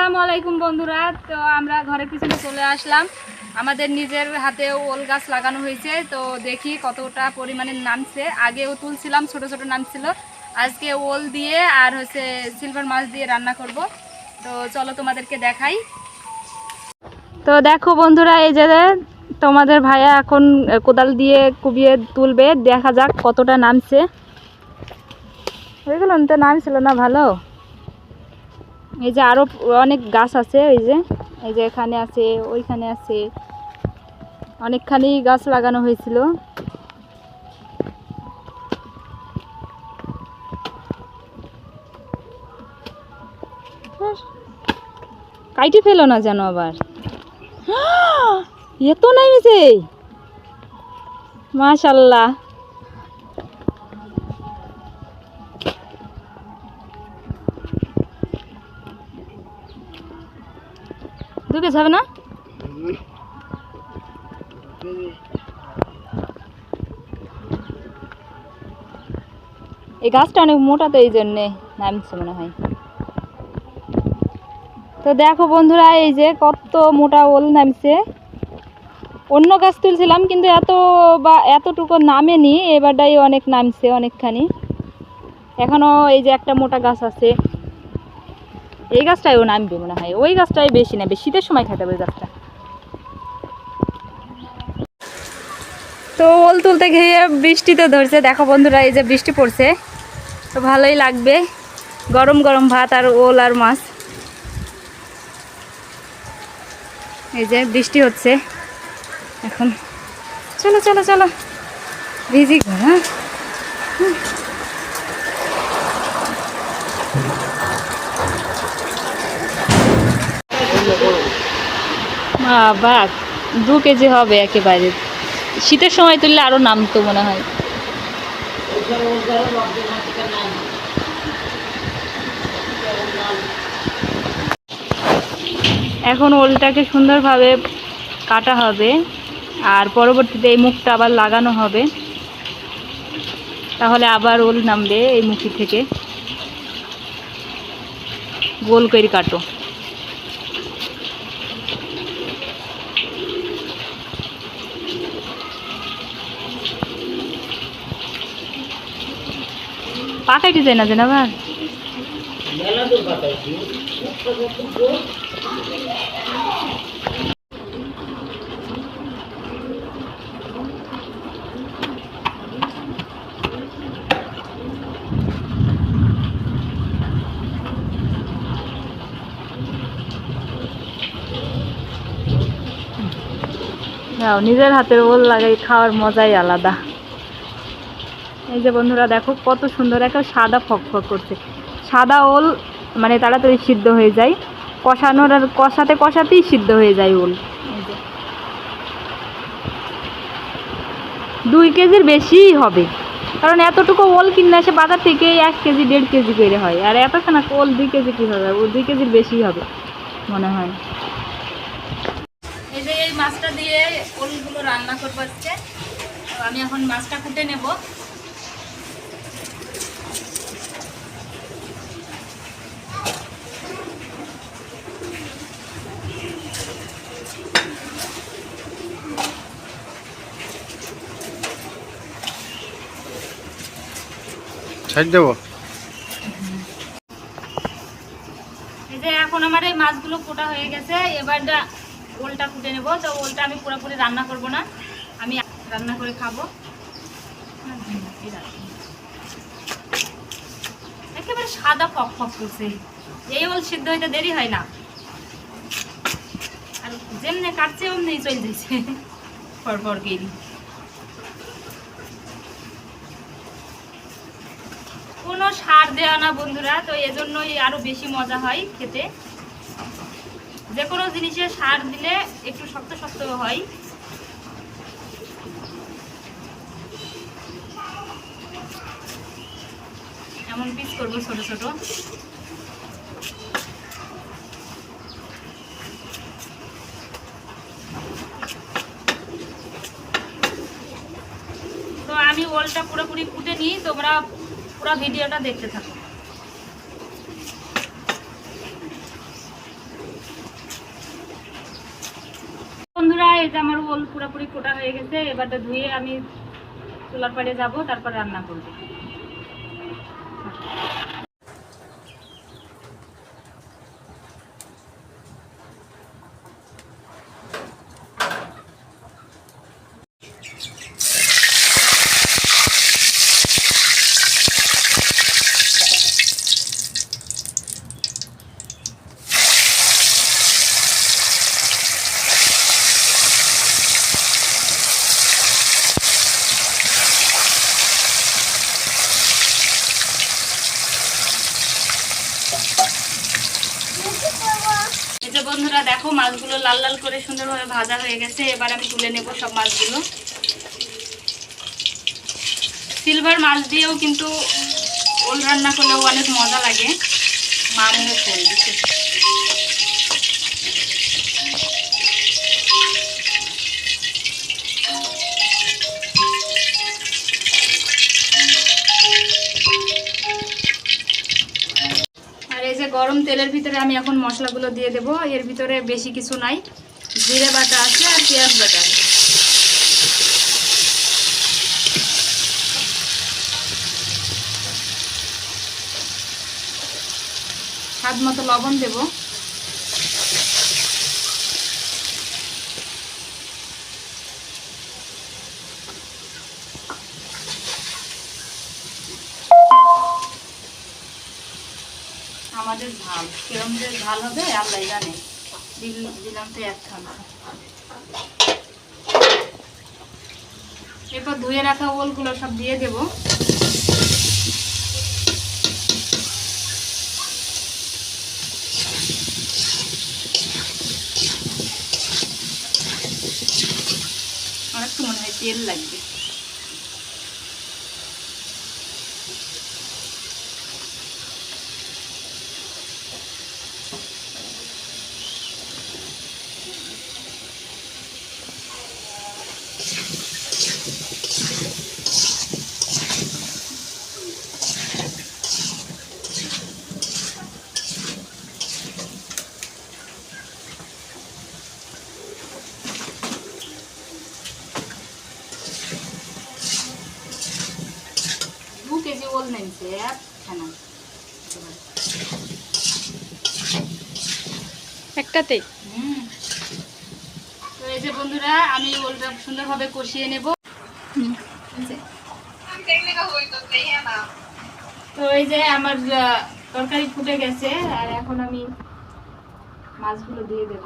আসসালামু আলাইকুম বন্ধুরা। তো আমরা ঘরের পিছনে চলে আসলাম। আমাদের নিজের হাতে ওল গাছ লাগানো হয়েছে, তো দেখি কতটা পরিমাণে নামছে। আগেও তুলছিলাম, ছোট ছোট নামছিল। আজকে ওল দিয়ে আর হচ্ছে সিলভার মাছ দিয়ে রান্না করব। তো চলো তোমাদেরকে দেখাই। তো দেখো বন্ধুরা, এই যে তোমাদের ভাইয়া এখন কোদাল দিয়ে কুবিয়ে তুলবে, দেখা যাক কতটা নামছে। ওইগুলো তো নামছিল না ভালো। এই যে আরো অনেক গাছ আছে, এই যে এখানে আছে, ওইখানে আছে, অনেকখানি গাছ লাগানো হয়েছিল। কাইটে ফেলো না যেন আবার। এত নামিছে, মাশাআল্লাহ। ঢুকে যাবে না? এই গাছটা অনেক মোটা, তো এই জন্যে নামছে মনে হয়। তো দেখো বন্ধুরা, এই যে কত মোটা ওল নামছে। অন্য গাছ তুলছিলাম কিন্তু এতটুকু নামেনি, এবারটাই অনেক নামছে, অনেকখানি। এখনো এই যে একটা মোটা গাছ আছে, এই গাছটাইও নামবে মনে হয়। ওই গাছটাই বেশি নামবে, শীতের সময় খাইতে হবে ওই গাছটা। তো ওল তুলতে গিয়ে বৃষ্টি তো ধরছে, দেখো বন্ধুরা, এই যে বৃষ্টি পড়ছে, তো ভালোই লাগবে। গরম গরম ভাত আর ওল আর মাছ। এই যে বৃষ্টি হচ্ছে এখন। চলো চলো চলো, ভিজি ঘর। হ্যাঁ, বাবা 2 কেজি হবে একেবারে। শীতের সময় তুললে আরো নামতো মনে হয়। এখন ওলটাকে সুন্দরভাবে কাটা হবে, আর পরবর্তীতে এই মুখটা আবার লাগানো হবে, তাহলে আবার ওল নামবে এই মুখি থেকে। গোল করে কাটো। পাকাইতে যায় না যেন আবার। নিজের হাতের ওল লাগাই খাওয়ার মজাই আলাদা। এই যে বন্ধুরা দেখো কত সুন্দর, একটা সাদা ফকফক করছে। সাদা ওল মানে তাড়াতাড়ি সিদ্ধ হয়ে যায়, কষানোর আর কষাতে কষাতেই সিদ্ধ হয়ে যায় ওল। এই যে 2 কেজির বেশিই হবে, কারণ এতটুকু ওল কিনে আসে বাজার থেকে 1 কেজি 1.5 কেজি করে হয়। আর এতখানা ওল 2 কেজি কী হবে? ও 2 কেজির বেশি হবে মনে হয়। এই যে এই মাছটা দিয়ে ওলগুলো রান্না করবো আজকে। আমি এখন মাছটা কুটে নেব। এই যে এখন আমার এই মাছগুলো কোটা হয়ে গেছে, এবারটা ওলটা কুটে নেব। তো ওলটা আমি পুরোপুরি রান্না করব না, আমি রান্না করে খাবো। একেবারে সাদা ফক ফক করছে, এই ওল সিদ্ধ হইতে দেরি হয় না, আর যেমনি কাটছে অমনি চলে যাচ্ছে পরপর গেলি। কোনো সার দেওয়া না বন্ধুরা, তো এজন্যই আরো বেশি মজা হয় খেতে। যে কোনো জিনিসে সার দিলে একটু শক্ত শক্ত হয়। এমন পিস করবো ছোট ছোট। তো আমি ওলটা পুরোপুরি ফুটে নিই, তোমরা পুরো ভিডিওটা দেখতে থাকো। বন্ধুরা, এই যে আমার ওল পুরোপুরি কোটা হয়ে গেছে। এবারটা ধুয়ে আমি চুলার পাড়ে যাব, তারপর রান্না করব। এই যে বন্ধুরা দেখো, মাছগুলো লাল লাল করে সুন্দরভাবে ভাজা হয়ে গেছে। এবার আমি তুলে নেব সব মাছগুলো। সিলভার মাছ দিয়েও কিন্তু ওল রান্না করলেও অনেক মজা লাগে। মামুও ফোন দিচ্ছে। আর এই যে গরম তেলের ভিতরে আমি এখন মশলাগুলো দিয়ে দেব। এর ভিতরে বেশি কিছু নাই, জিরে বাটা আছে আর পেঁয়াজ বাটা আছে। স্বাদ মতো লবণ দেব। আমাদের ঝাল কিরম যে ঝাল হবে আল্লাহ জানে। দিলাম তো এক চামচ। এরপর ধুয়ে রাখা ওলগুলো সব দিয়ে দেব। আমার একটু মনে হয় তেল লাগবে। কেজি ওল নেনছে একটাতে। তো এই যে বন্ধুরা, আমি ওলটা সুন্দরভাবে কষিয়ে নেব। তো এই যে আমার তরকারি ফুটে গেছে, আর এখন আমি মাছগুলো দিয়ে দেব।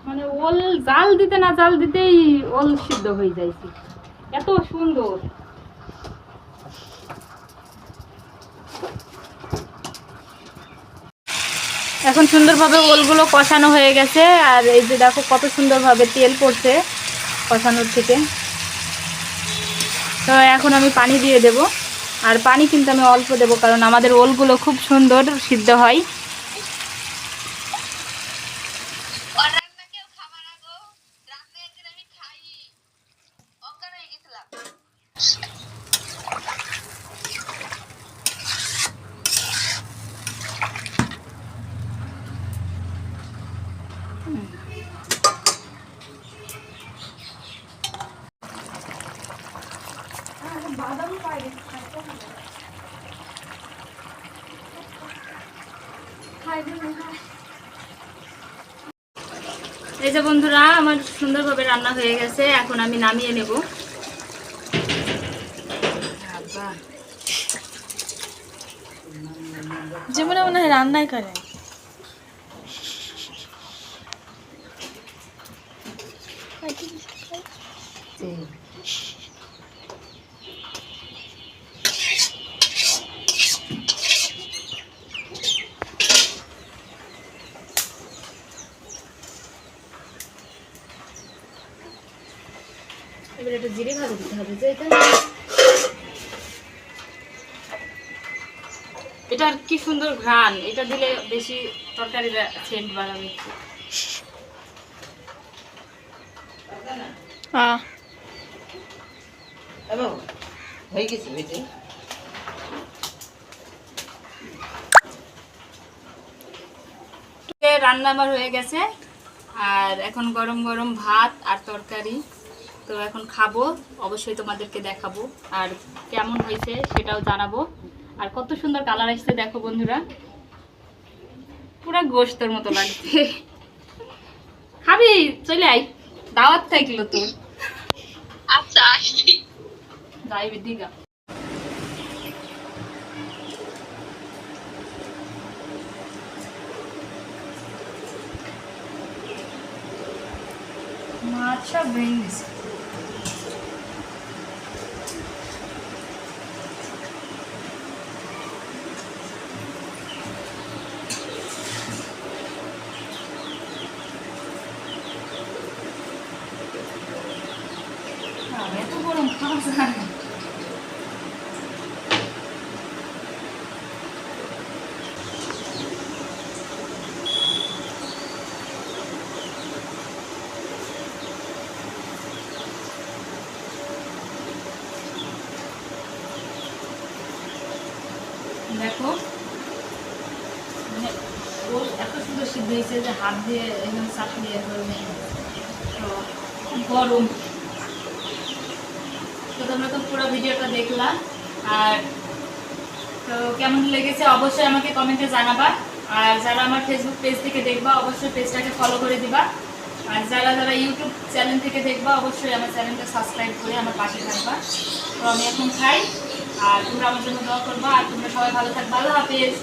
মানে ওল জাল দিতে না জাল দিতেই ওল সিদ্ধ হয়ে যাইছে, এত সুন্দর। এখন সুন্দরভাবে ওলগুলো কষানো হয়ে গেছে। আর এই যে দেখো কত সুন্দরভাবে তেল পড়ছে কষানোর থেকে। তো এখন আমি পানি দিয়ে দেব। আর পানি কিন্তু আমি অল্প দেব, কারণ আমাদের ওলগুলো খুব সুন্দর সিদ্ধ হয়। এই যে বন্ধুরা, আমার সুন্দরভাবে রান্না হয়ে গেছে। এখন আমি নামিয়ে নেব। যেমন মনে হয় রান্নাই করে। এবার একটা জিরে ভাজা দিতে হবে। যে এটার কি সুন্দর ঘ্রাণ, এটা দিলে বেশি তরকারির সেন্ট বাড়াবে। হয়ে গেছে হয়েছে। রান্না আমার হয়ে গেছে, আর এখন গরম গরম ভাত আর তরকারি। তো এখন খাবো, অবশ্যই তোমাদেরকে দেখাবো আর কেমন হয়েছে সেটাও জানাবো। আর কত সুন্দর কালার আসছে দেখো বন্ধুরা, পুরা গোশতের মতো লাগছে। খাবি? চলে আই, দাওয়াত থাকলো তোর। আচ্ছা আসছি। যাইবি দিগা। মাছ সব ভেঙে গেছে। এত গরম খাওয়া যায় না। দেখো মানে ওর এত সুন্দর সিদ্ধ হয়েছে যে হাত দিয়ে এখানে চাপিয়ে তো গরম। তো তোমরা তো পুরো ভিডিওটা দেখলা, আর তো কেমন লেগেছে অবশ্যই আমাকে কমেন্টে জানাবা। আর যারা আমার ফেসবুক পেজ থেকে দেখবা অবশ্যই পেজটাকে ফলো করে দিবা, আর যারা যারা ইউটিউব চ্যানেল থেকে দেখবা অবশ্যই আমার চ্যানেলটা সাবস্ক্রাইব করে আমার পাশে থাকবা। তো আমি এখন খাই, আর তোমরা আমার জন্য দোয়া করবা, আর তোমরা সবাই ভালো থাকবা। আল্লাহ হাফেজ।